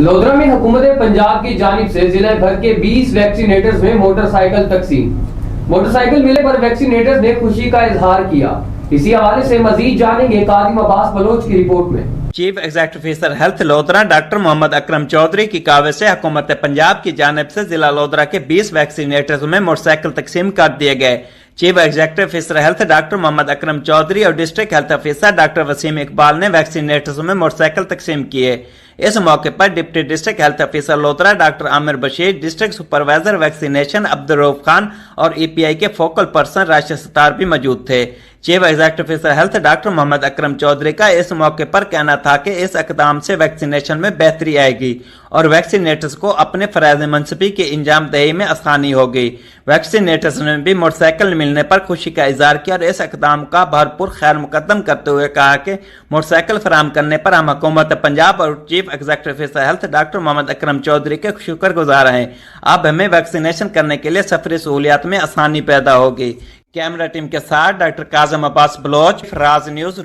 لودھرا میں حکومت پنجاب کی جانب سے ضلع بھر کے 20 ویکسینیٹرز میں موٹر سائیکل تقسیم۔ موٹر سائیکل ملنے پر ویکسینیٹرز نے خوشی کا اظہار کیا۔ اسی حوالے سے مزید جانیں گے قادم عباس بلوچ کی رپورٹ میں۔ Chief executive officer health Lodhran doctor Muhammad Akram Chaudhry کی کاوش سے حکومت پنجاب کی جانب سے ضلع لودھرا کے 20 ویکسینیٹرز میں موٹر سائیکل تقسیم کر دیے گئے۔ Chief executive officer health doctor Muhammad Akram Chaudhry اور district health officer doctor Waseem Iqbal نے ویکسینیٹرز میں موٹر سائیکل تقسیم کیے۔ اس موقع پر deputy district health officer Lodhran doctor Amir Bashir, district supervisor vaccination Abdul Rauf Khan اور ای پی آئی کے فوکل پرسن راشد ستار بھی موجود تھے۔ Chief executive officer health doctor Muhammad Akram Chaudhry کا اس موقع پر کہنا تھا کہ اس اقدام سے ویکسینیشن میں بہتری آئے گی اور ویکسینیٹرز کو اپنے فرائض منصبی کی انجام دہی میں آسانی ہوگی۔ ویکسینیٹرز نے بھی موٹر سائیکل ملنے پر خوشی کا اظہار کیا اور اس اقدام کا بھرپور خیر مقدم کرتے ہوئے کہا کہ موٹر سائیکل فراہم کرنے پر ہم حکومت پنجاب اور chief executive officer health doctor Muhammad Akram Chaudhry کے شکر گزار ہیں۔ اب ہمیں ویکسینیشن کرنے کے لیے سفری سہولیات میں آسانی پیدا ہوگی۔ کیمرہ ٹیم کے ساتھ ڈاکٹر کاظم عباس بلوچ، فراز نیوز۔